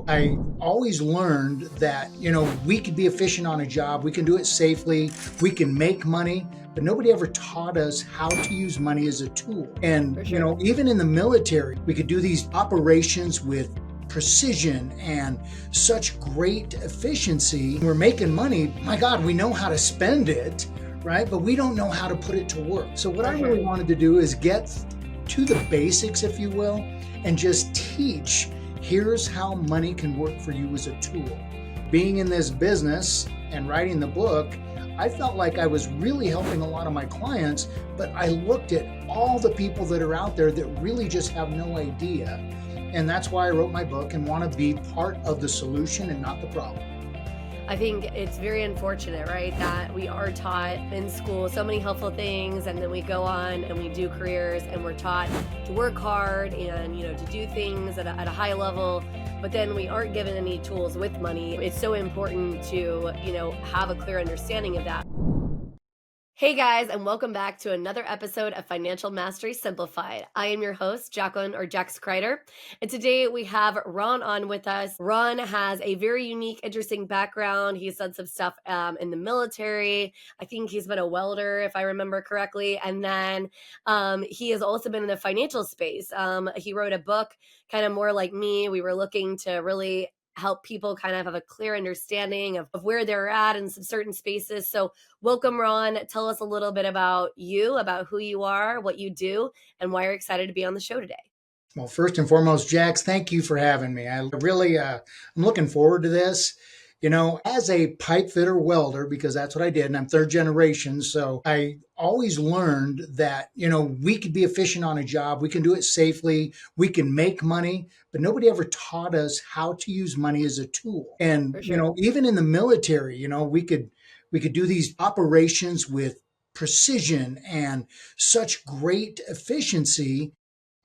I always learned that, we could be efficient on a job, we can do it safely, we can make money, but nobody ever taught us how to use money as a tool. And, For sure. even in the military, we could do these operations with precision and such great efficiency. We're making money. My God, we know how to spend it, right? But we don't know how to put it to work. So what For I sure. really wanted to do is get to the basics, if you will, and just teach. Here's how money can work for you as a tool. Being in this business and writing the book, I felt like I was really helping a lot of my clients, but I looked at all the people that are out there that really just have no idea. And that's why I wrote my book and want to be part of the solution and not the problem. I think it's very unfortunate, right, that we are taught in school so many helpful things, and then we go on and we do careers and we're taught to work hard and, to do things at a high level, but then we aren't given any tools with money. It's so important to, have a clear understanding of that. Hey guys, and welcome back to another episode of Financial Mastery Simplified. I am your host, Jacqueline or Jax Crider, and today we have Ron on with us. Ron has a very unique, interesting background. He's done some stuff in the military. I think he's been a welder, if I remember correctly, and then he has also been in the financial space. He wrote a book, kind of more like me. We were looking to really help people kind of have a clear understanding of where they're at in some certain spaces. So welcome, Ron. Tell us a little bit about you, about who you are, what you do, and why you're excited to be on the show today. Well, first and foremost, Jax, thank you for having me. I really, I'm looking forward to this. As a pipe fitter welder, because that's what I did, and I'm third generation. So I always learned that, we could be efficient on a job, we can do it safely, we can make money, but nobody ever taught us how to use money as a tool. And, For sure. even in the military, we could do these operations with precision and such great efficiency,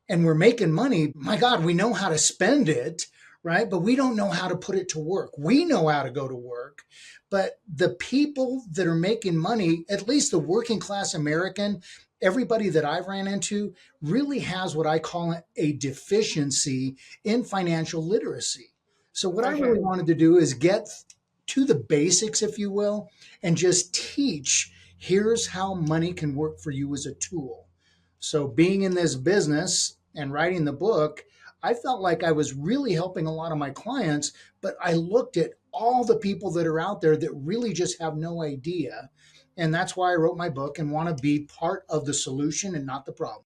and we're making money. My God, we know how to spend it, right? But we don't know how to put it to work. We know how to go to work, but the people that are making money, at least the working class American, everybody that I've ran into really has what I call a deficiency in financial literacy. So what I For really sure. wanted to do is get to the basics, if you will, and just teach. Here's how money can work for you as a tool. So being in this business and writing the book, I felt like I was really helping a lot of my clients, but I looked at all the people that are out there that really just have no idea. And that's why I wrote my book and want to be part of the solution and not the problem.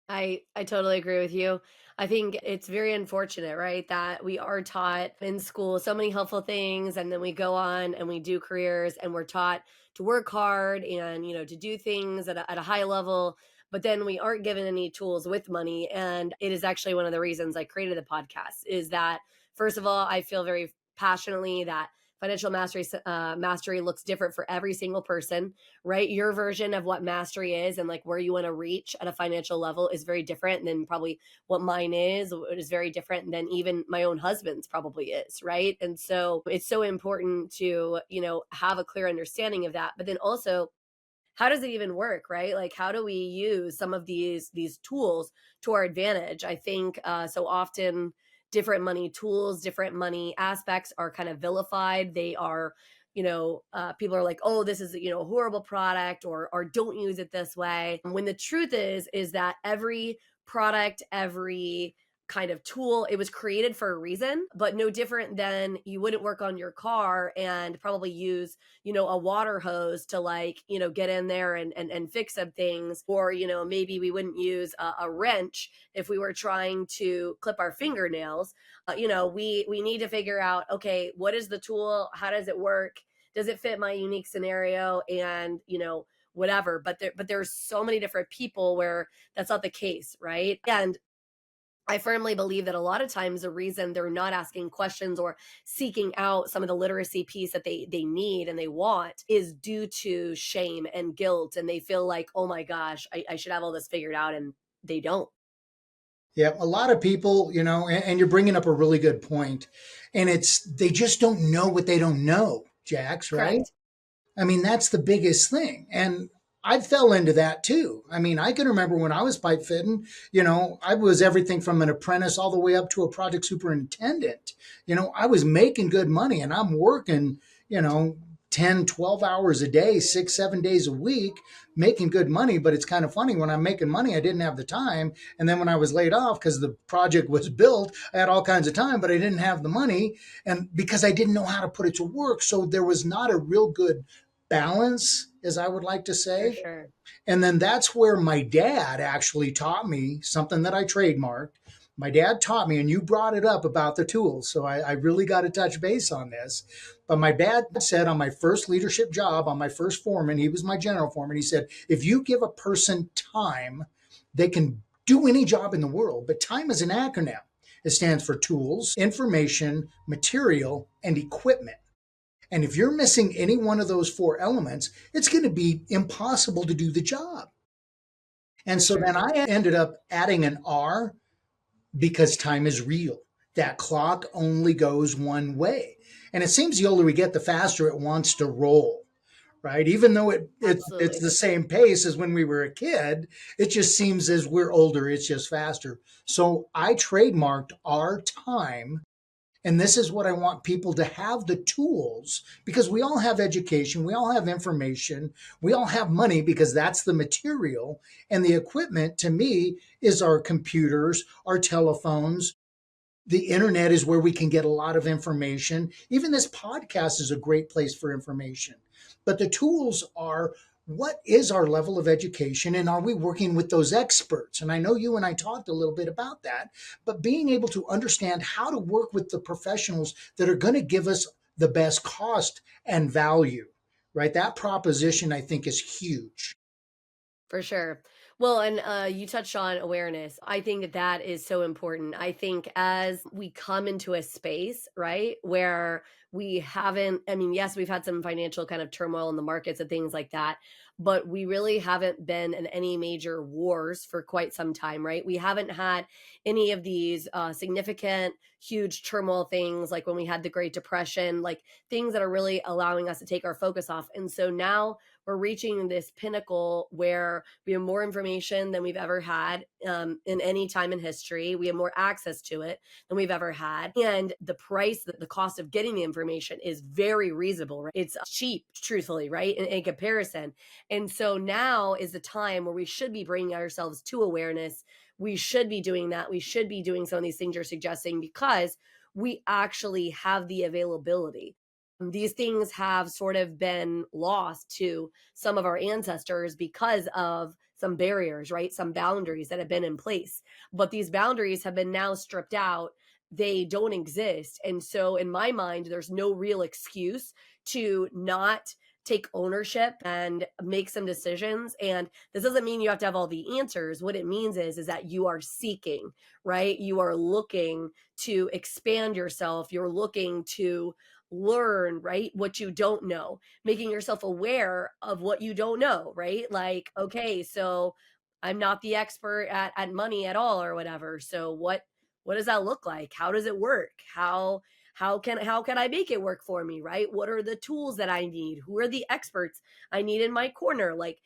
I totally agree with you. I think it's very unfortunate, right, that we are taught in school so many helpful things, and then we go on and we do careers and we're taught to work hard and, to do things at a high level, but then we aren't given any tools with money. And it is actually one of the reasons I created the podcast is that, first of all, I feel very passionately that mastery looks different for every single person, right? Your version of what mastery is and like where you want to reach at a financial level is very different than probably what mine is. It is very different than even my own husband's probably is, right? And so it's so important to, have a clear understanding of that. But then also, how does it even work, right? Like, how do we use some of these tools to our advantage? I think so often different money tools, different money aspects are kind of vilified. They are, people are like, oh, this is, a horrible product, or don't use it this way. When the truth is that every product, every kind of tool, it was created for a reason, but no different than you wouldn't work on your car and probably use, a water hose to like, get in there and fix some things. Or, maybe we wouldn't use a wrench if we were trying to clip our fingernails. We need to figure out, okay, what is the tool? How does it work? Does it fit my unique scenario? And, whatever. But there's so many different people where that's not the case, right? And I firmly believe that a lot of times the reason they're not asking questions or seeking out some of the literacy piece that they need and they want is due to shame and guilt. And they feel like, oh my gosh, I should have all this figured out. And they don't. Yeah, a lot of people, and you're bringing up a really good point, and it's they just don't know what they don't know, Jax, right? Correct. I mean, that's the biggest thing. And I fell into that too. I mean, I can remember when I was pipe fitting, I was everything from an apprentice all the way up to a project superintendent. I was making good money and I'm working, you know, 10, 12 hours a day, 6, 7 days a week, making good money. But it's kind of funny when I'm making money, I didn't have the time. And then when I was laid off because the project was built, I had all kinds of time, but I didn't have the money. And because I didn't know how to put it to work. So there was not a real good balance, as I would like to For say. sure. And then that's where my dad actually taught me something that I trademarked. My dad taught me, and you brought it up about the tools. So I really got to touch base on this. But my dad said on my first leadership job, on my first foreman, he was my general foreman. He said, if you give a person time, they can do any job in the world. But time is an acronym. It stands for tools, information, material, and equipment. And if you're missing any one of those four elements, it's going to be impossible to do the job. And For so sure. then I ended up adding an R because time is real. That clock only goes one way. And it seems the older we get, the faster it wants to roll, right? Even though it's Absolutely. the same pace as when we were a kid, it just seems as we're older, it's just faster. So I trademarked our time. And this is what I want people to have the tools because we all have education, we all have information, we all have money because that's the material. And the equipment to me is our computers, our telephones. The internet is where we can get a lot of information. Even this podcast is a great place for information. But the tools are what is our level of education and are we working with those experts? And I know you and I talked a little bit about that, but being able to understand how to work with the professionals that are going to give us the best cost and value, right? That proposition I think is huge. For sure. Well, and you touched on awareness. I think that that is so important. I think as we come into a space, right, where we haven't, I mean, yes, we've had some financial kind of turmoil in the markets and things like that, but we really haven't been in any major wars for quite some time, right? We haven't had any of these significant, huge turmoil things like when we had the Great Depression, like things that are really allowing us to take our focus off. And so now, we're reaching this pinnacle where we have more information than we've ever had in any time in history. We have more access to it than we've ever had. And the price, the cost of getting the information is very reasonable. Right? It's cheap, truthfully, right? In comparison. And so now is the time where we should be bringing ourselves to awareness. We should be doing that. We should be doing some of these things you're suggesting because we actually have the availability. These things have sort of been lost to some of our ancestors because of some barriers, right? Some boundaries that have been in place. But these boundaries have been now stripped out. They don't exist. And so, in my mind, there's no real excuse to not take ownership and make some decisions. And this doesn't mean you have to have all the answers. What it means is that you are seeking, right? You are looking to expand yourself. You're looking to learn, right? What you don't know, making yourself aware of what you don't know, right? Like, okay, so I'm not the expert at money at all or whatever. So what does that look like? How does it work? How can I make it work for me, right? What are the tools that I need? Who are the experts I need in my corner? Like,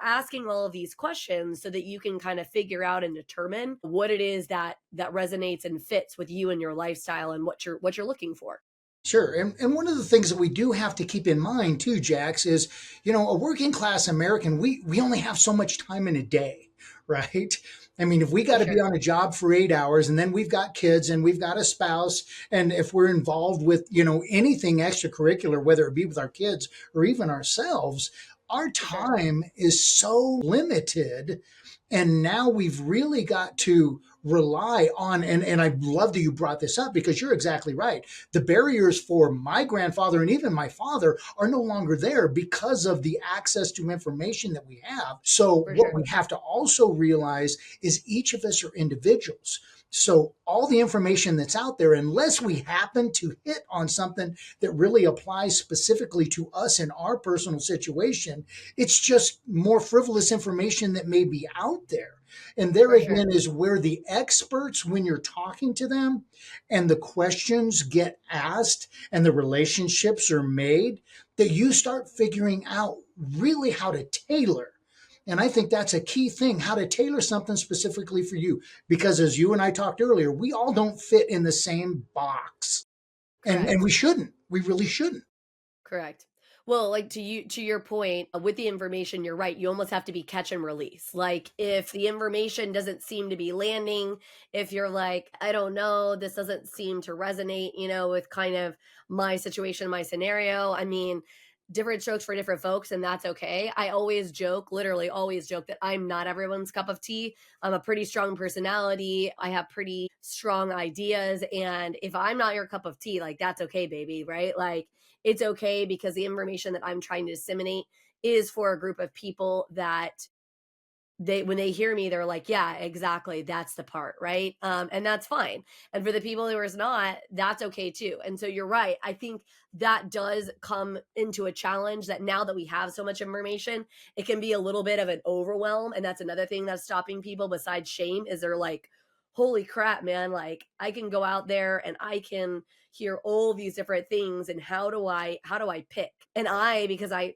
asking all of these questions so that you can kind of figure out and determine what it is that resonates and fits with you and your lifestyle and what you're looking for. Sure. And one of the things that we do have to keep in mind too, Jax, is, a working class American, we only have so much time in a day, right? I mean, if we For got to be sure. on a job for 8 hours and then we've got kids and we've got a spouse, and if we're involved with, anything extracurricular, whether it be with our kids or even ourselves, our For sure. time is so limited. And now we've really got to rely on, and I love that you brought this up because you're exactly right. The barriers for my grandfather and even my father are no longer there because of the access to information that we have. So, For what sure. we have to also realize is each of us are individuals. So, all the information that's out there, unless we happen to hit on something that really applies specifically to us in our personal situation, it's just more frivolous information that may be out there. And there For sure. again is where the experts, when you're talking to them and the questions get asked and the relationships are made, that you start figuring out really how to tailor. And I think that's a key thing, how to tailor something specifically for you. Because as you and I talked earlier, we all don't fit in the same box. And Correct. we shouldn't. We really shouldn't. Correct. Well, like to your point, with the information, you're right. You almost have to be catch and release. Like if the information doesn't seem to be landing, if you're like, I don't know, this doesn't seem to resonate, with kind of my situation, my scenario. I mean, different strokes for different folks, and that's okay. I always joke, literally always joke that I'm not everyone's cup of tea. I'm a pretty strong personality. I have pretty strong ideas. And if I'm not your cup of tea, like that's okay, baby, right? Like it's okay because the information that I'm trying to disseminate is for a group of people that they when they hear me, they're like, yeah, exactly, that's the part, right? And that's fine. And for the people who is not, that's okay too. And so you're right. I think that does come into a challenge that now that we have so much information, it can be a little bit of an overwhelm. And that's another thing that's stopping people besides shame is they're like, holy crap, man, like I can go out there and I can hear all these different things. And how do I pick? And because I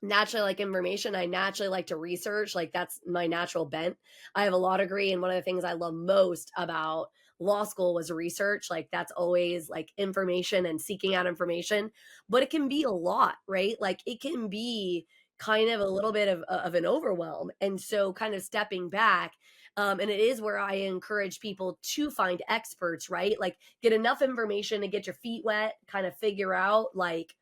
naturally like information. I naturally like to research. Like that's my natural bent. I have a law degree, and one of the things I love most about law school was research. Like that's always like information and seeking out information, but it can be a lot, right? Like it can be kind of a little bit of an overwhelm. And so kind of stepping back, and it is where I encourage people to find experts, right? Like get enough information to get your feet wet, kind of figure out like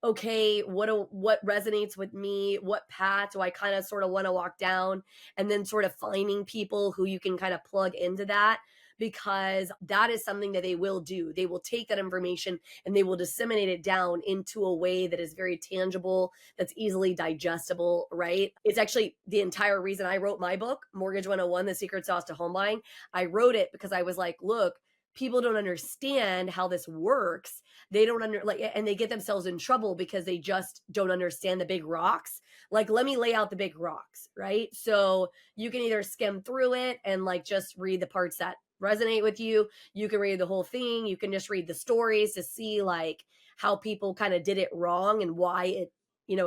okay, what resonates with me? What path do I kind of sort of want to walk down? And then sort of finding people who you can kind of plug into that because that is something that they will do. They will take that information and they will disseminate it down into a way that is very tangible, that's easily digestible, right? It's actually the entire reason I wrote my book, Mortgage 101: The Secret Sauce to Home Buying. I wrote it because I was like, look, people don't understand how this works. They don't and they get themselves in trouble because they just don't understand the big rocks. Like let me lay out the big rocks, right? So you can either skim through it and like just read the parts that resonate with you. You can read the whole thing. You can just read the stories to see like how people kind of did it wrong and why it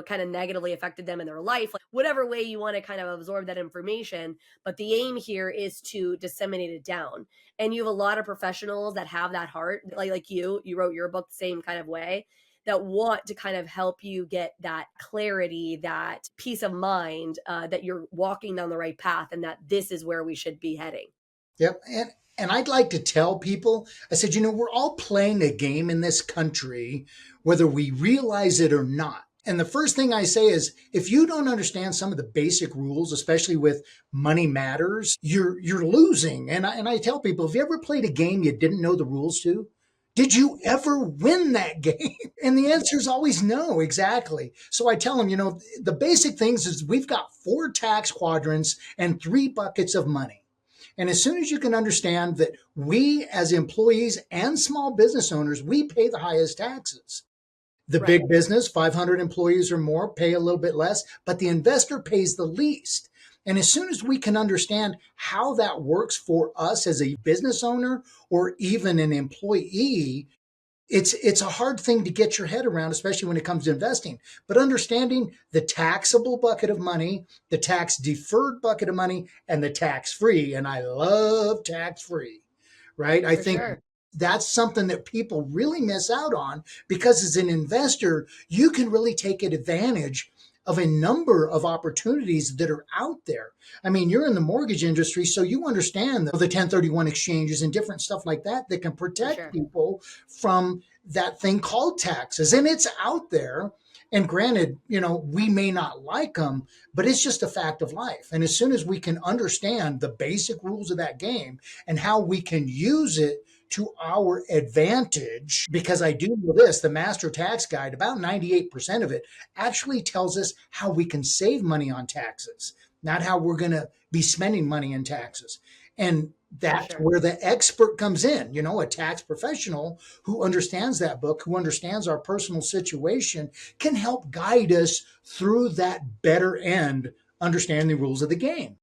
kind of negatively affected them in their life. Like whatever way you want to kind of absorb that information, but the aim here is to disseminate it down. And you have a lot of professionals that have that heart, like you wrote your book the same kind of way, that want to kind of help you get that clarity, that peace of mind, that you're walking down the right path and that this is where we should be heading. Yep. And I'd like to tell people, I said, we're all playing a game in this country, whether we realize it or not. And the first thing I say is if you don't understand some of the basic rules, especially with money matters, you're losing. And I tell people, have you ever played a game you didn't know the rules to? Did you ever win that game? And the answer is always no, exactly. So I tell them, the basic things is we've got 4 tax quadrants and 3 buckets of money. And as soon as you can understand that we as employees and small business owners, we pay the highest taxes. The Right. big business, 500 employees or more, pay a little bit less, but the investor pays the least. And as soon as we can understand how that works for us as a business owner or even an employee, it's a hard thing to get your head around, especially when it comes to investing. But understanding the taxable bucket of money, the tax deferred bucket of money, and the tax free. And I love tax free, right? I For think sure. that's something that people really miss out on because as an investor, you can really take advantage of a number of opportunities that are out there. I mean, you're in the mortgage industry, so you understand the 1031 exchanges and different stuff like that that can For protect sure. people from that thing called taxes. And it's out there. And granted, we may not like them, but it's just a fact of life. And as soon as we can understand the basic rules of that game and how we can use it to our advantage, because I do know this, the Master Tax Guide, about 98% of it actually tells us how we can save money on taxes, not how we're going to be spending money in taxes. And For that's sure. where the expert comes in, a tax professional who understands that book, who understands our personal situation, can help guide us through that better end, understanding the rules of the game.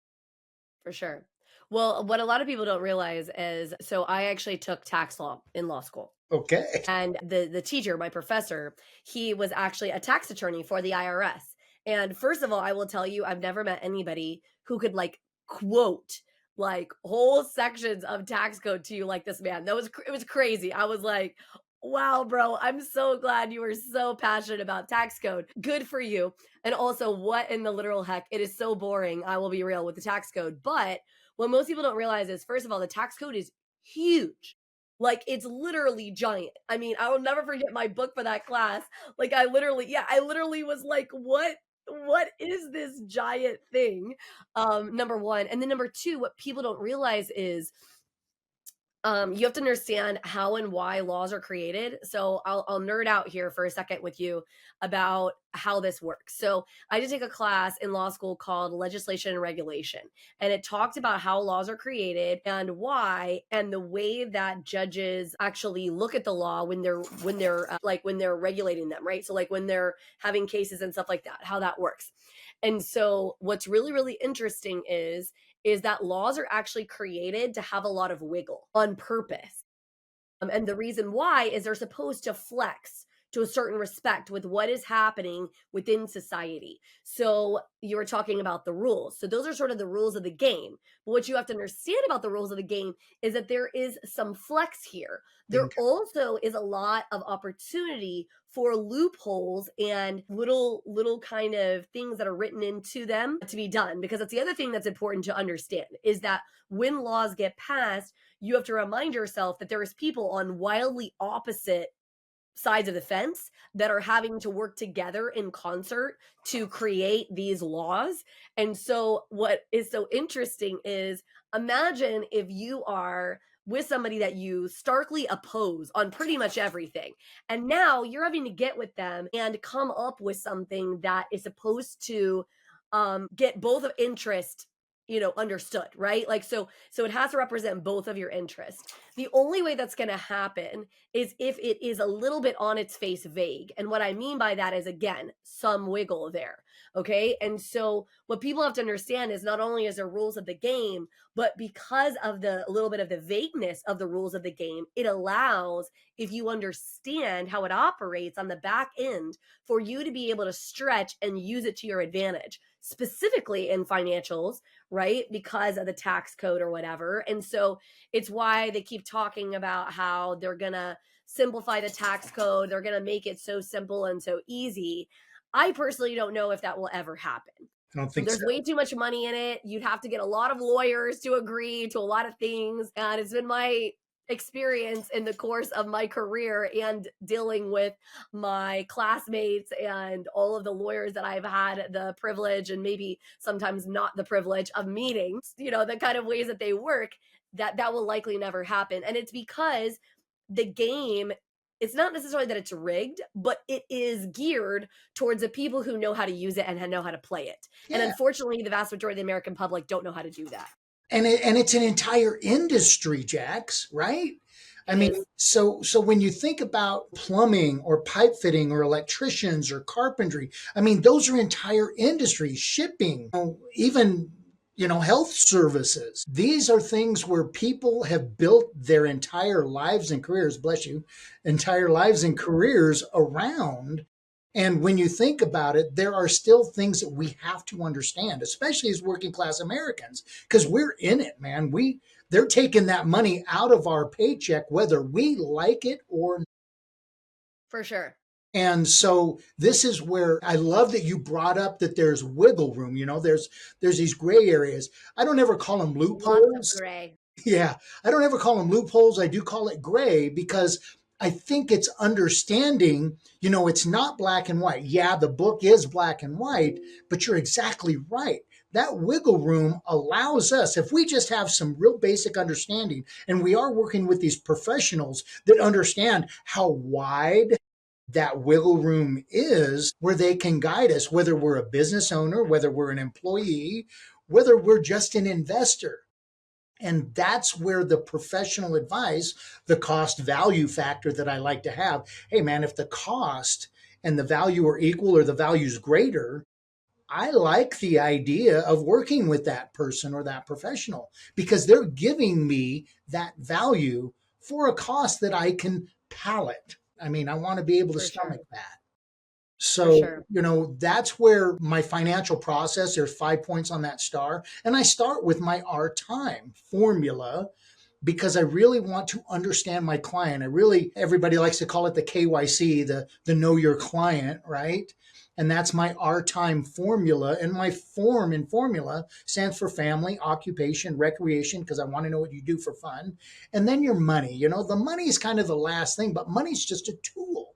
For sure. Well, what a lot of people don't realize is so I actually took tax law in law school. Okay. And the teacher, my professor, he was actually a tax attorney for the IRS. And first of all, I will tell you, I've never met anybody who could like quote like whole sections of tax code to you like this man. It was crazy. I was like, wow, bro, I'm so glad you were so passionate about tax code. Good for you. And also, what in the literal heck? It is so boring. I will be real with the tax code. But what most people don't realize is, first of all, the tax code is huge. Like it's literally giant. I mean, I will never forget my book for that class. Like I literally was like, what is this giant thing? Number one. And then number two, what people don't realize is you have to understand how and why laws are created. So I'll nerd out here for a second with you about how this works. So I did take a class in law school called Legislation and Regulation, and it talked about how laws are created and why, and the way that judges actually look at the law when they're regulating them, right? So like when they're having cases and stuff like that, how that works. And so what's really interesting is that laws are actually created to have a lot of wiggle on purpose. And the reason why is they're supposed to flex to a certain respect with what is happening within society. So you were talking about the rules. So those are sort of the rules of the game. But what you have to understand about the rules of the game is that there is some flex here. There Bingo. also is a lot of opportunity for loopholes and little kind of things that are written into them to be done, because that's the other thing that's important to understand is that when laws get passed, you have to remind yourself that there is people on wildly opposite sides of the fence that are having to work together in concert to create these laws. And so what is so interesting is, imagine if you are with somebody that you starkly oppose on pretty much everything, and now you're having to get with them and come up with something that is supposed to get both of interest, understood, right? Like so it has to represent both of your interests. The only way that's going to happen is if it is a little bit on its face vague. And what I mean by that is, again, some wiggle there. Okay. And so what people have to understand is, not only is there rules of the game, but because of the a little bit of the vagueness of the rules of the game, it allows, if you understand how it operates on the back end, for you to be able to stretch and use it to your advantage, specifically in financials, right? Because of the tax code or whatever. And so it's why they keep talking about how they're going to simplify the tax code. They're going to make it so simple and so easy. I personally don't know if that will ever happen. I don't think so. There's way too much money in it. You'd have to get a lot of lawyers to agree to a lot of things. And it's been my experience in the course of my career and dealing with my classmates and all of the lawyers that I've had the privilege, and maybe sometimes not the privilege, of meeting, the kind of ways that they work, that will likely never happen. And it's because the game, it's not necessarily that it's rigged, but it is geared towards the people who know how to use it and know how to play it. And Yeah. unfortunately, the vast majority of the American public don't know how to do that. And it's an entire industry, Jax, right? I It mean, is. so when you think about plumbing or pipe fitting or electricians or carpentry, I mean, those are entire industries, shipping, even health services. These are things where people have built their entire lives and careers, bless you, entire lives and careers around. And when you think about it, there are still things that we have to understand, especially as working class Americans, because we're in it, man. They're taking that money out of our paycheck, whether we like it or not. For sure. And so this is where I love that you brought up that there's wiggle room. There's these gray areas. I don't ever call them Lots of loopholes. gray. Yeah, I don't ever call them loopholes. I do call it gray because I think it's understanding, it's not black and white. Yeah, the book is black and white, but you're exactly right. That wiggle room allows us, if we just have some real basic understanding, and we are working with these professionals that understand how wide that wiggle room is, where they can guide us, whether we're a business owner, whether we're an employee, whether we're just an investor. And that's where the professional advice, the cost value factor that I like to have. Hey, man, if the cost and the value are equal or the value is greater, I like the idea of working with that person or that professional because they're giving me that value for a cost that I can palate. I mean, I want to be able to For sure. stomach that. For So, sure. that's where my financial process, there's 5 points on that star. And I start with my R time formula because I really want to understand my client. Everybody likes to call it the KYC, the know your client, right? And that's my R time formula. And my form in formula stands for family, occupation, recreation, because I want to know what you do for fun. And then your money. The money is kind of the last thing, but money's just a tool.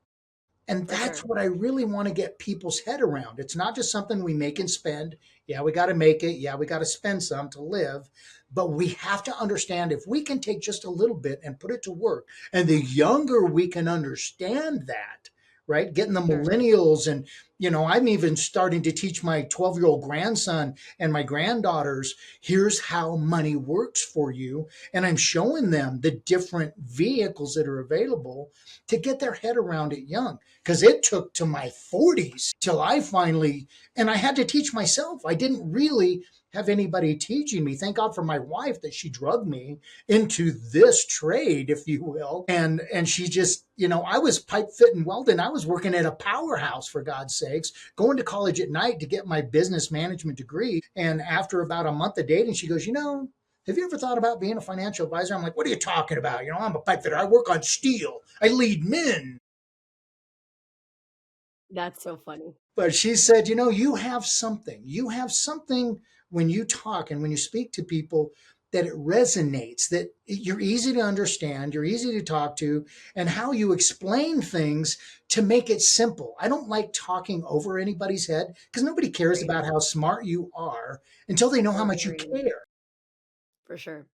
And For that's sure. what I really want to get people's head around. It's not just something we make and spend. Yeah, we got to make it. Yeah, we got to spend some to live. But we have to understand if we can take just a little bit and put it to work. And the younger we can understand that, right? Getting the Sure. millennials and, I'm even starting to teach my 12-year-old grandson and my granddaughters, here's how money works for you. And I'm showing them the different vehicles that are available to get their head around it young, because it took to my 40s till I finally, and I had to teach myself. I didn't really have anybody teaching me. Thank God for my wife that she drugged me into this trade, if you will. And she just, I was pipe fit and welding. I was working at a powerhouse, for God's sakes, going to college at night to get my business management degree. And after about a month of dating, she goes, have you ever thought about being a financial advisor? I'm like, what are you talking about? I'm a pipe fitter. I work on steel. I lead men. That's so funny. But she said, you have something. You have something when you talk and when you speak to people that it resonates, that you're easy to understand, you're easy to talk to, and how you explain things to make it simple. I don't like talking over anybody's head because nobody cares Agreed. about how smart you are until they know how much you Agreed. care. For sure.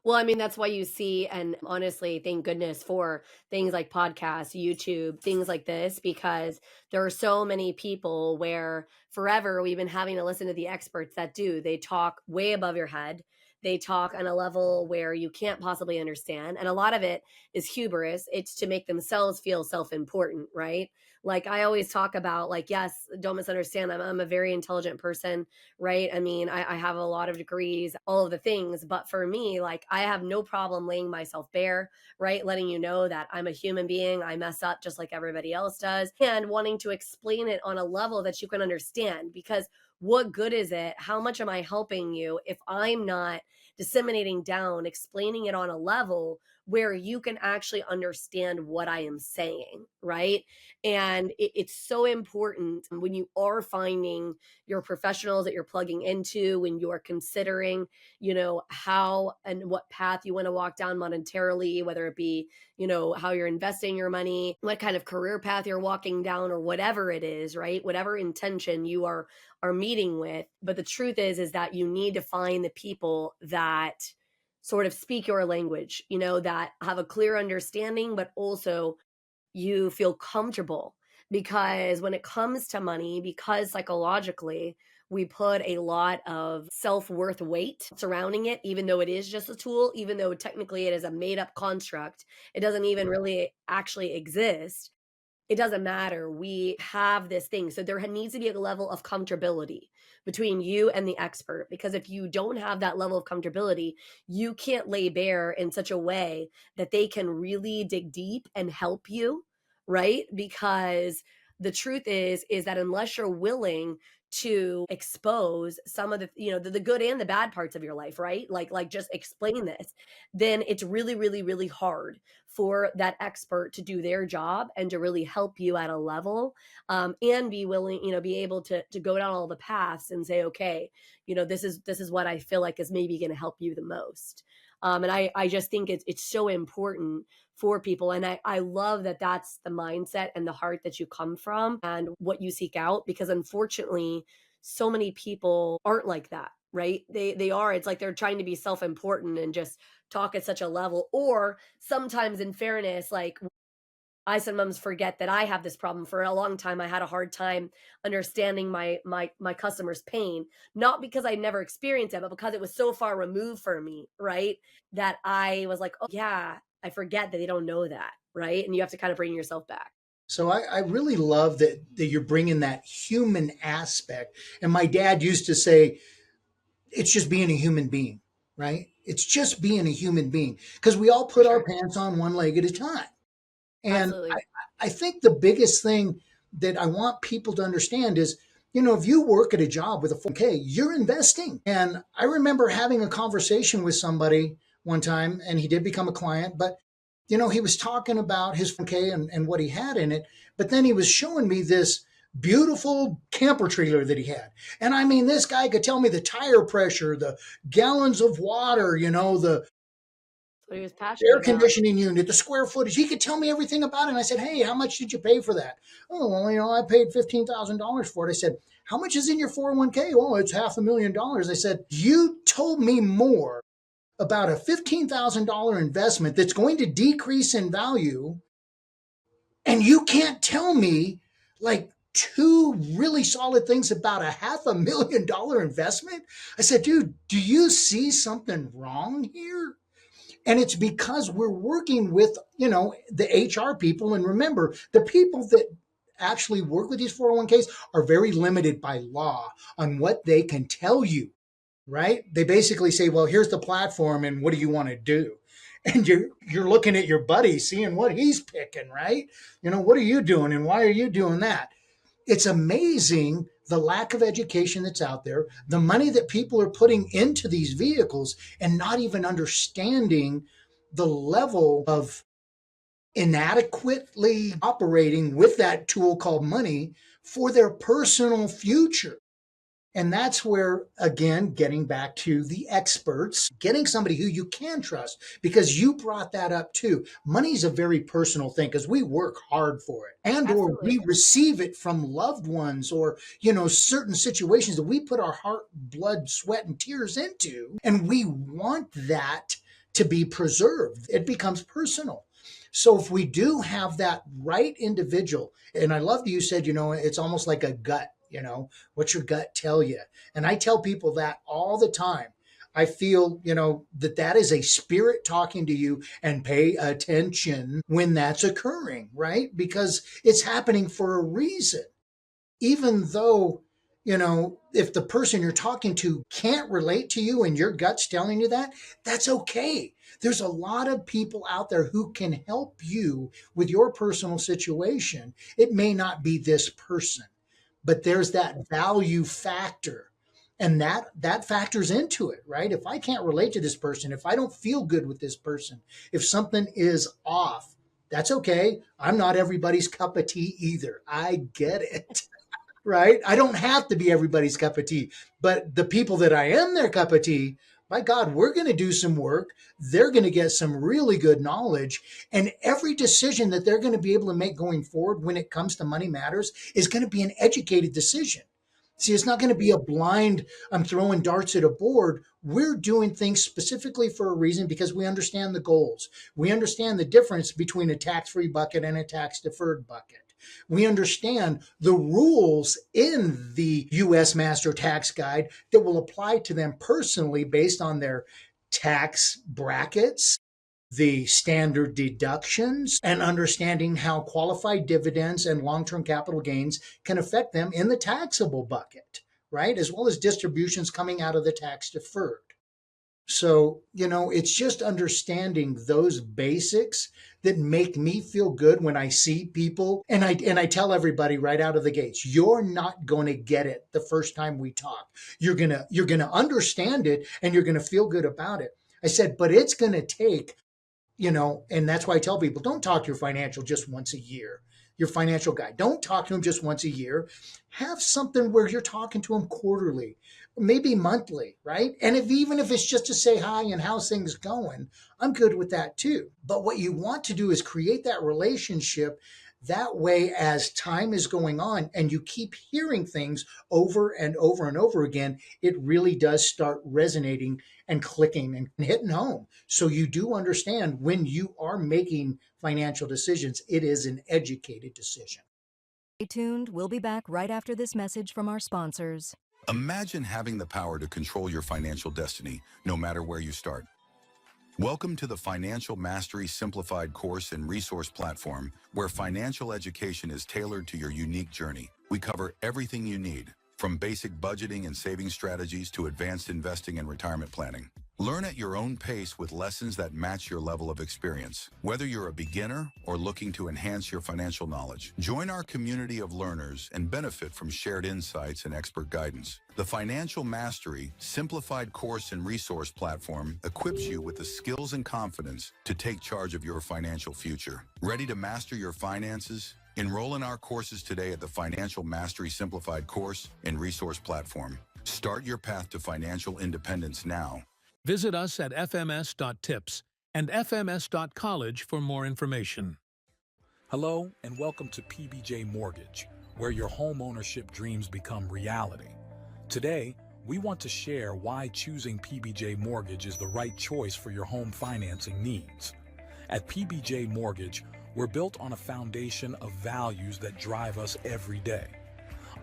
Well, I mean, that's why you see, and honestly, thank goodness for things like podcasts, YouTube, things like this, because there are so many people where forever we've been having to listen to the experts that they talk way above your head. They talk on a level where you can't possibly understand. And a lot of it is hubris. It's to make themselves feel self important, right? Like I always talk about, like, yes, don't misunderstand. I'm a very intelligent person, right? I mean, I have a lot of degrees, all of the things, but for me, like, I have no problem laying myself bare, right? Letting you know that I'm a human being. I mess up just like everybody else does, and wanting to explain it on a level that you can understand. Because what good is it? How much am I helping you if I'm not disseminating down, explaining it on a level where you can actually understand what I am saying, right? And it's so important when you are finding your professionals that you're plugging into, when you're considering, how and what path you want to walk down monetarily, whether it be, how you're investing your money, what kind of career path you're walking down, or whatever it is, right? Whatever intention you are meeting with. But the truth is that you need to find the people that sort of speak your language, that have a clear understanding, but also you feel comfortable. Because when it comes to money, because psychologically we put a lot of self-worth weight surrounding it, even though it is just a tool, even though technically it is a made up construct, it doesn't even really actually exist. It doesn't matter. We have this thing. So there needs to be a level of comfortability between you and the expert, because if you don't have that level of comfortability, you can't lay bare in such a way that they can really dig deep and help you, right? Because the truth is that unless you're willing to expose some of the good and the bad parts of your life, right? Like just explain this, then it's really, really, really hard for that expert to do their job and to really help you at a level, and be willing, be able to go down all the paths and say, okay, this is what I feel like is maybe going to help you the most. And I just think it's so important for people. And I love that that's the mindset and the heart that you come from and what you seek out, because unfortunately, so many people aren't like that, right? They are. It's like they're trying to be self-important and just talk at such a level. Or sometimes, in fairness, like, I sometimes forget that I have this problem. For a long time, I had a hard time understanding my customer's pain, not because I never experienced it, but because it was so far removed for me, right? That I was like, oh yeah, I forget that they don't know that, right? And you have to kind of bring yourself back. So I really love that you're bringing that human aspect. And my dad used to say, it's just being a human being, right? It's just being a human being because we all For put our sure. pants on one leg at a time. And Absolutely. I think the biggest thing that I want people to understand is, if you work at a job with a 401k, you're investing. And I remember having a conversation with somebody one time, and he did become a client, but he was talking about his 401k and what he had in it. But then he was showing me this beautiful camper trailer that he had. And I mean, this guy could tell me the tire pressure, the gallons of water, the What he was passionate air about. conditioning unit, the square footage. He could tell me everything about it. And I said, hey, how much did you pay for that? Oh, well, I paid $15,000 for it. I said, how much is in your 401k? Oh, it's $500,000. I said, you told me more about a $15,000 investment that's going to decrease in value. And you can't tell me like two really solid things about a $500,000 investment. I said, dude, do you see something wrong here? And it's because we're working with, the HR people. And remember, the people that actually work with these 401ks are very limited by law on what they can tell you, right? They basically say, well, here's the platform and what do you want to do? And you're looking at your buddy, seeing what he's picking, right? What are you doing and why are you doing that? It's amazing the lack of education that's out there, the money that people are putting into these vehicles and not even understanding the level of inadequately operating with that tool called money for their personal future. And that's where, again, getting back to the experts, getting somebody who you can trust, because you brought that up too. Money's a very personal thing because we work hard for it and or Absolutely. we receive it from loved ones or, certain situations that we put our heart, blood, sweat, and tears into. And we want that to be preserved. It becomes personal. So if we do have that right individual, and I love that you said, it's almost like a gut, what's your gut tell you? And I tell people that all the time. I feel, that is a spirit talking to you, and pay attention when that's occurring, right? Because it's happening for a reason. Even though, if the person you're talking to can't relate to you and your gut's telling you that, that's okay. There's a lot of people out there who can help you with your personal situation. It may not be this person, but there's that value factor, and that factors into it, right? If I can't relate to this person, if I don't feel good with this person, if something is off, that's okay. I'm not everybody's cup of tea either. I get it. Right? I don't have to be everybody's cup of tea, but the people that I am their cup of tea, my God, we're going to do some work. They're going to get some really good knowledge. And every decision that they're going to be able to make going forward when it comes to money matters is going to be an educated decision. See, it's not going to be a blind, I'm throwing darts at a board. We're doing things specifically for a reason because we understand the goals. We understand the difference between a tax free bucket and a tax deferred bucket. We understand the rules in the U.S. Master Tax Guide that will apply to them personally based on their tax brackets, the standard deductions, and understanding how qualified dividends and long term capital gains can affect them in the taxable bucket, right? As well as distributions coming out of the tax deferred. So, it's just understanding those basics that make me feel good when I see people, and I tell everybody right out of the gates, you're not going to get it the first time we talk. You're going to understand it and you're going to feel good about it. I said, but it's going to take, and that's why I tell people, don't talk to your financial just once a year. Your financial guy, don't talk to him just once a year. Have something where you're talking to him quarterly, maybe monthly, right? And even if it's just to say hi and how's things going, I'm good with that too. But what you want to do is create that relationship. That way, as time is going on and you keep hearing things over and over and over again, it really does start resonating and clicking and hitting home. So you do understand when you are making financial decisions, it is an educated decision. Stay tuned. We'll be back right after this message from our sponsors. Imagine having the power to control your financial destiny, no matter where you start. Welcome to the Financial Mastery Simplified course and resource platform, where financial education is tailored to your unique journey. We cover everything you need, from basic budgeting and saving strategies to advanced investing and retirement planning. Learn at your own pace with lessons that match your level of experience. Whether you're a beginner or looking to enhance your financial knowledge, join our community of learners and benefit from shared insights and expert guidance. The Financial Mastery Simplified course and resource platform equips you with the skills and confidence to take charge of your financial future. Ready to master your finances? Enroll in our courses today at the Financial Mastery Simplified course and resource platform. Start your path to financial independence now. Visit us at fms.tips and fms.college for more information. Hello, and welcome to PBJ Mortgage, where your home ownership dreams become reality. Today, we want to share why choosing PBJ Mortgage is the right choice for your home financing needs. At PBJ Mortgage, we're built on a foundation of values that drive us every day.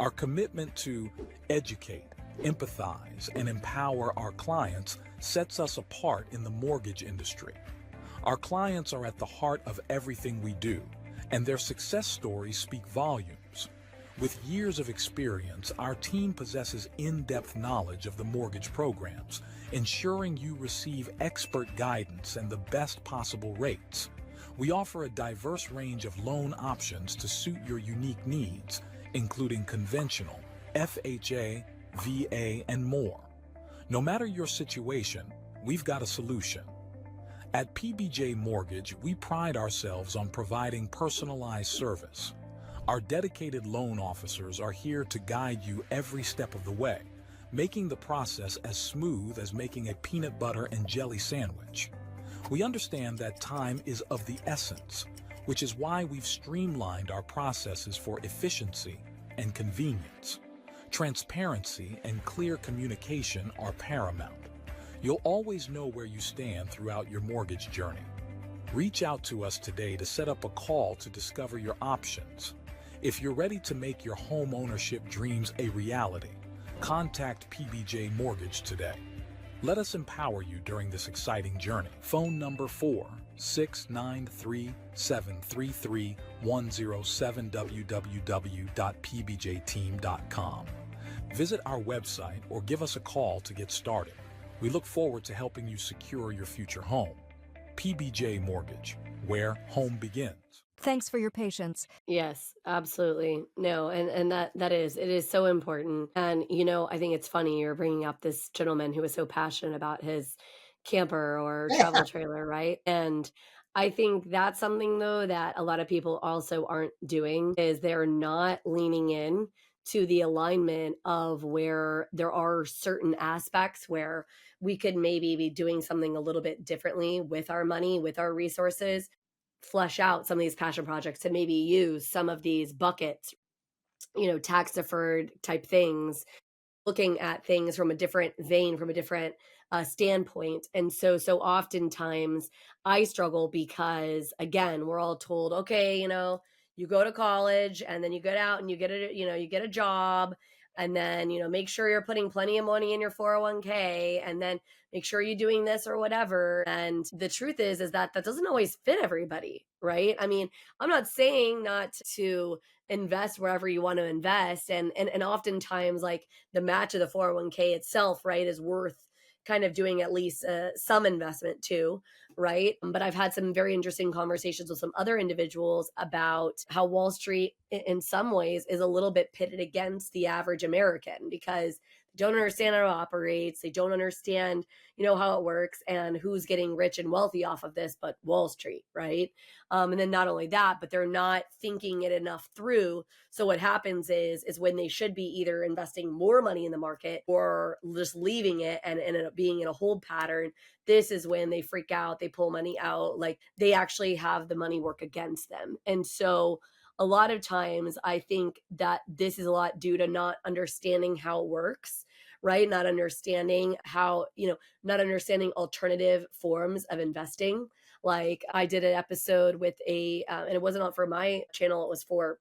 Our commitment to educate, empathize, and empower our clients sets us apart in the mortgage industry. Our clients are at the heart of everything we do, and their success stories speak volumes. With years of experience, our team possesses in-depth knowledge of the mortgage programs, ensuring you receive expert guidance and the best possible rates. We offer a diverse range of loan options to suit your unique needs, including conventional, FHA, VA, and more. No matter your situation, we've got a solution. At PBJ Mortgage, we pride ourselves on providing personalized service. Our dedicated loan officers are here to guide you every step of the way, making the process as smooth as making a peanut butter and jelly sandwich. We understand that time is of the essence, which is why we've streamlined our processes for efficiency and convenience. Transparency and clear communication are paramount. You'll always know where you stand throughout your mortgage journey. Reach out to us today to set up a call to discover your options. If you're ready to make your home ownership dreams a reality, contact PBJ Mortgage today. Let us empower you during this exciting journey. Phone number 4-693-733-107 www.pbjteam.com. Visit our website or give us a call to get started. We look forward to helping you secure your future home. PBJ Mortgage, where home begins. Thanks for your patience. Yes, absolutely. No, and it is so important. And I think it's funny you're bringing up this gentleman who was so passionate about his camper or travel trailer, right? And I think that's something though that a lot of people also aren't doing is they're not leaning in to the alignment of where there are certain aspects where we could maybe be doing something a little bit differently with our money, with our resources, flesh out some of these passion projects to maybe use some of these buckets, tax deferred type things, looking at things from a different vein, from a different standpoint. And so oftentimes I struggle because, again, we're all told, okay, you go to college and then you get out and you get you get a job, and then, make sure you're putting plenty of money in your 401k, and then make sure you're doing this or whatever. And the truth is that doesn't always fit everybody, right? I mean, I'm not saying not to invest wherever you want to invest. And oftentimes like the match of the 401k itself, right, is worth kind of doing at least some investment too, right? But I've had some very interesting conversations with some other individuals about how Wall Street in some ways is a little bit pitted against the average American because they don't understand how it operates. They don't understand, how it works and who's getting rich and wealthy off of this, but Wall Street, right? And then not only that, but they're not thinking it enough through. So what happens is when they should be either investing more money in the market or just leaving it and end up being in a hold pattern, this is when they freak out, they pull money out, like they actually have the money work against them. And so a lot of times I think that this is a lot due to not understanding how it works, right? Not understanding how, not understanding alternative forms of investing. Like I did an episode with and it wasn't for my channel, it was for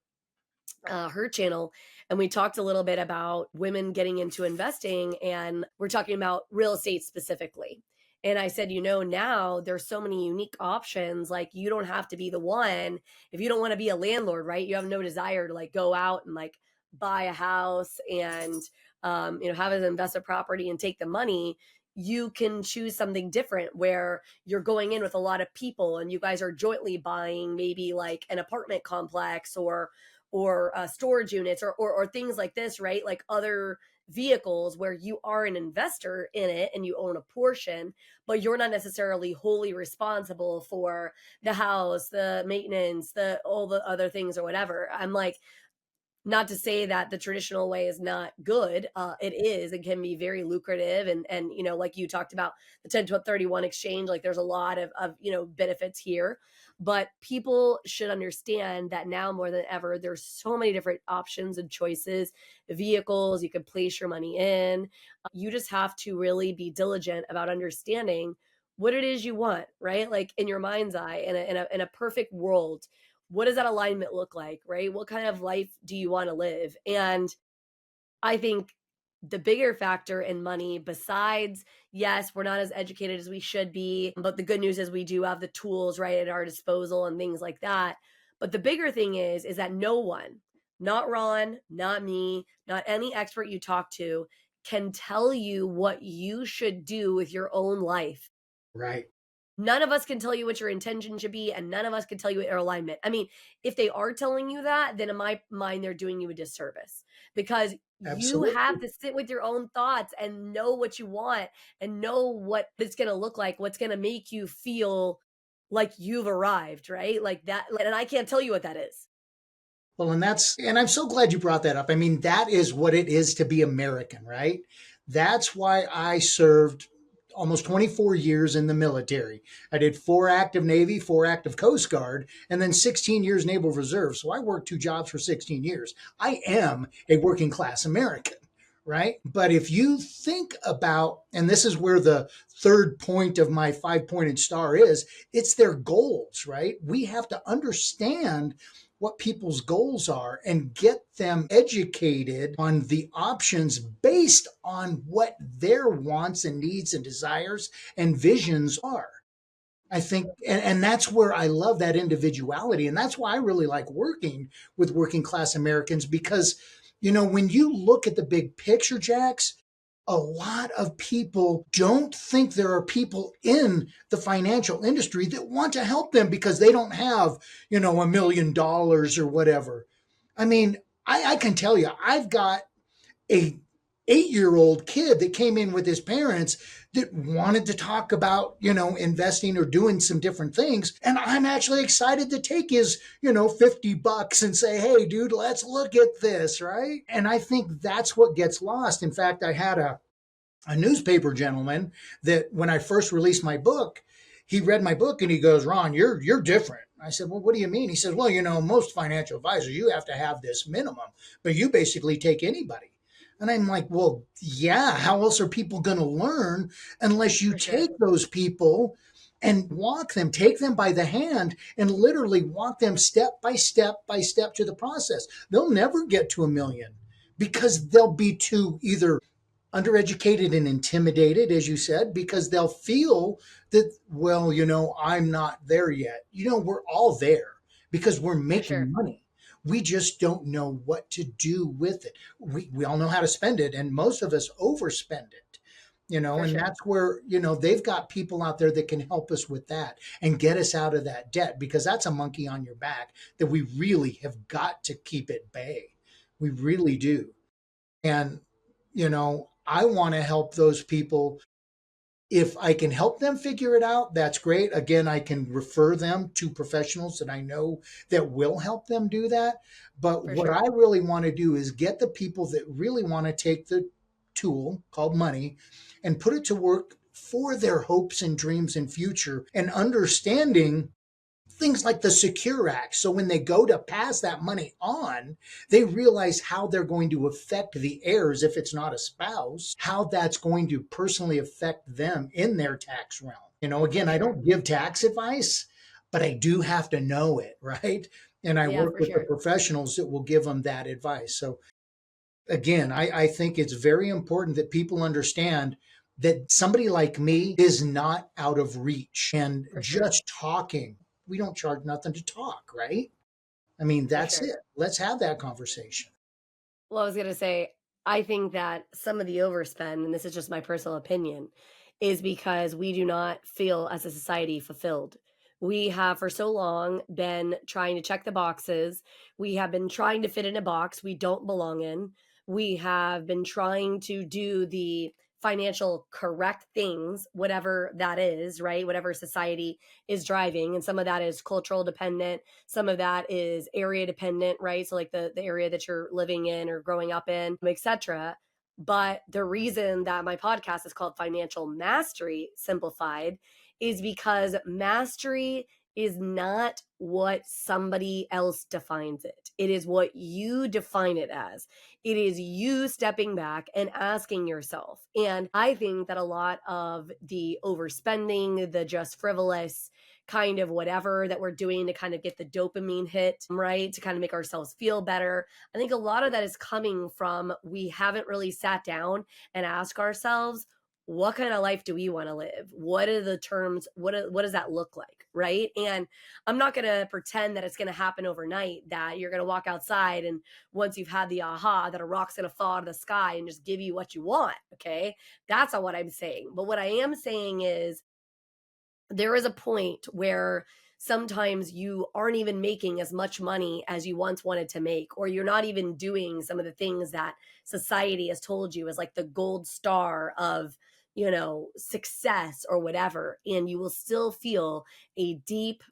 her channel. And we talked a little bit about women getting into investing, and we're talking about real estate specifically. And I said, now there's so many unique options. Like you don't have to be the one if you don't want to be a landlord, right? You have no desire to like go out and like buy a house and, have an investment property and take the money. you can choose something different where you're going in with a lot of people and you guys are jointly buying maybe like an apartment complex or storage units or things like this, right? Like other vehicles where you are an investor in it and you own a portion, but you're not necessarily wholly responsible for the house, the maintenance, the all the other things or whatever. I'm like, not to say that the traditional way is not good. It is. It can be very lucrative, and like you talked about the 10 to 31 exchange. Like there's a lot of benefits here, but people should understand that now more than ever, there's so many different options and choices, vehicles you can place your money in. You just have to really be diligent about understanding what it is you want, right? Like in your mind's eye, in a perfect world, what does that alignment look like, right? What kind of life do you want to live? And I think the bigger factor in money, besides, yes, we're not as educated as we should be, but the good news is we do have the tools right at our disposal and things like that. But the bigger thing is that no one, not Ron, not me, not any expert you talk to, can tell you what you should do with your own life. Right. None of us can tell you what your intention should be, and none of us can tell you your alignment. I mean, if they are telling you that, then in my mind, they're doing you a disservice because you have Absolutely. to sit with your own thoughts and know what you want and know what it's going to look like, what's going to make you feel like you've arrived, right? Like that. And I can't tell you what that is. Well, and I'm so glad you brought that up. I mean, that is what it is to be American, right? That's why I served almost 24 years in the military. I did 4 active Navy, 4 active Coast Guard, and then 16 years Naval Reserve. So I worked 2 jobs for 16 years. I am a working class American, right? But if you think about, and this is where the third point of my 5-pointed star is, it's their goals, right? We have to understand what people's goals are and get them educated on the options based on what their wants and needs and desires and visions are. I think, and that's where I love that individuality. And that's why I really like working with working class Americans because, when you look at the big picture, Jax, a lot of people don't think there are people in the financial industry that want to help them because they don't have, $1 million or whatever. I mean, I can tell you, I've got a 8-year-old kid that came in with his parents that wanted to talk about, investing or doing some different things. And I'm actually excited to take his, $50 and say, hey, dude, let's look at this. Right. And I think that's what gets lost. In fact, I had a newspaper gentleman that when I first released my book, he read my book and he goes, Ron, you're different. I said, well, what do you mean? He says, well, most financial advisors, you have to have this minimum, but you basically take anybody. And I'm like, well, yeah, how else are people going to learn unless you For sure. take those people and walk them, take them by the hand and literally walk them step by step by step to the process. They'll never get to 1 million because they'll be too either undereducated and intimidated, as you said, because they'll feel that, well, I'm not there yet. We're all there because we're For making sure. money. We just don't know what to do with it. We all know how to spend it, and most of us overspend it. For And sure. that's where, they've got people out there that can help us with that and get us out of that debt because that's a monkey on your back that we really have got to keep at bay. We really do. And, I want to help those people. If I can help them figure it out, that's great. Again, I can refer them to professionals that I know that will help them do that. But For what sure. I really want to do is get the people that really want to take the tool called money and put it to work for their hopes and dreams and future and understanding things like the Secure Act. So when they go to pass that money on, they realize how they're going to affect the heirs if it's not a spouse, how that's going to personally affect them in their tax realm. Again, For I sure. don't give tax advice, but I do have to know it, right? And I Yeah, work for with the sure. professionals that will give them that advice. So again, I think it's very important that people understand that somebody like me is not out of reach. And For sure. just talking, we don't charge nothing to talk, right? I mean, For that's sure. it. Let's have that conversation. Well, I was going to say, I think that some of the overspend, and this is just my personal opinion, is because we do not feel as a society fulfilled. We have for so long been trying to check the boxes. We have been trying to fit in a box we don't belong in. We have been trying to do the financial correct things, whatever that is, right? Whatever society is driving. And some of that is cultural dependent. Some of that is area dependent, right? So like the area that you're living in or growing up in, etc. But the reason that my podcast is called Financial Mastery Simplified is because mastery is not what somebody else defines it. It is what you define it as. It is you stepping back and asking yourself. And I think that a lot of the overspending, the just frivolous kind of whatever that we're doing to kind of get the dopamine hit, right? To kind of make ourselves feel better. I think a lot of that is coming from we haven't really sat down and asked ourselves, what kind of life do we want to live? What are the terms? What does that look like? Right. And I'm not going to pretend that it's going to happen overnight, that you're going to walk outside and once you've had the aha, that a rock's going to fall out of the sky and just give you what you want. Okay. That's not what I'm saying. But what I am saying is there is a point where sometimes you aren't even making as much money as you once wanted to make, or you're not even doing some of the things that society has told you is like the gold star of, success or whatever. And you will still feel a deep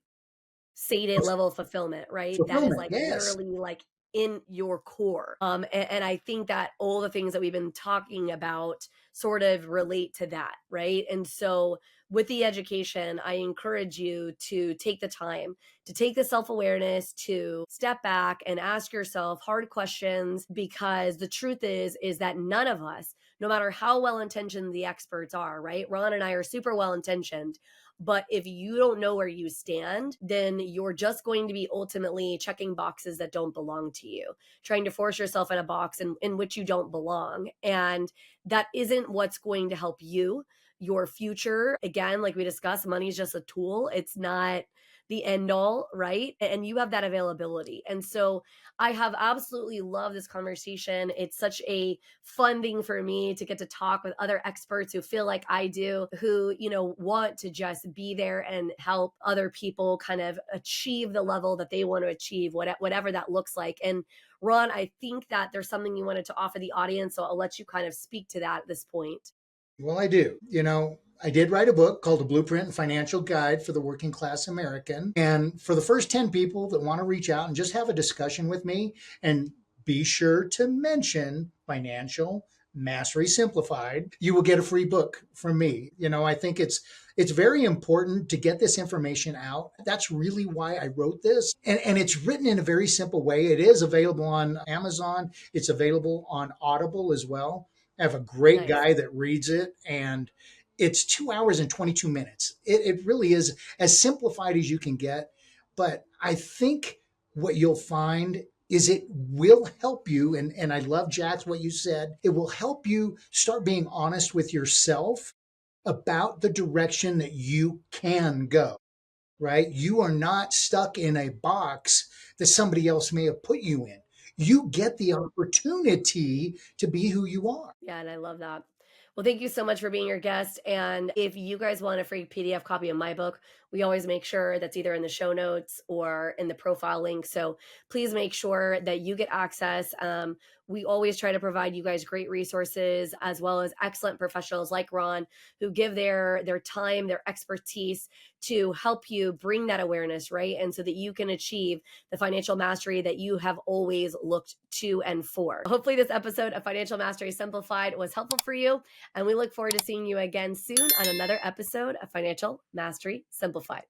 sated level of fulfillment, right? That is Fulfillment, like yes. literally like in your core. And I think that all the things that we've been talking about sort of relate to that, right? And so with the education, I encourage you to take the time to take the self-awareness to step back and ask yourself hard questions, because the truth is that none of us, no matter how well-intentioned the experts are, right? Ron and I are super well-intentioned, but if you don't know where you stand, then you're just going to be ultimately checking boxes that don't belong to you, trying to force yourself in a box in which you don't belong. And that isn't what's going to help you, your future. Again, like we discussed, money is just a tool. It's not the end all, right? And you have that availability. And so I have absolutely loved this conversation. It's such a fun thing for me to get to talk with other experts who feel like I do, who, want to just be there and help other people kind of achieve the level that they want to achieve, whatever that looks like. And Ron, I think that there's something you wanted to offer the audience, so I'll let you kind of speak to that at this point. Well, I do. I did write a book called The Blueprint and Financial Guide for the Working Class American. And for the first 10 people that want to reach out and just have a discussion with me, and be sure to mention Financial Mastery Simplified, you will get a free book from me. I think it's very important to get this information out. That's really why I wrote this. And it's written in a very simple way. It is available on Amazon. It's available on Audible as well. I have a great Nice. guy that reads it, and it's 2 hours and 22 minutes. It really is as simplified as you can get. But I think what you'll find is it will help you. And I love, Jax, what you said. It will help you start being honest with yourself about the direction that you can go, right? You are not stuck in a box that somebody else may have put you in. You get the opportunity to be who you are. Yeah, and I love that. Well, thank you so much for being your guest. And if you guys want a free PDF copy of my book, we always make sure that's either in the show notes or in the profile link. So please make sure that you get access. We always try to provide you guys great resources, as well as excellent professionals like Ron, who give their time, their expertise to help you bring that awareness, right? And so that you can achieve the financial mastery that you have always looked to and for. Hopefully this episode of Financial Mastery Simplified was helpful for you, and we look forward to seeing you again soon on another episode of Financial Mastery Simplified.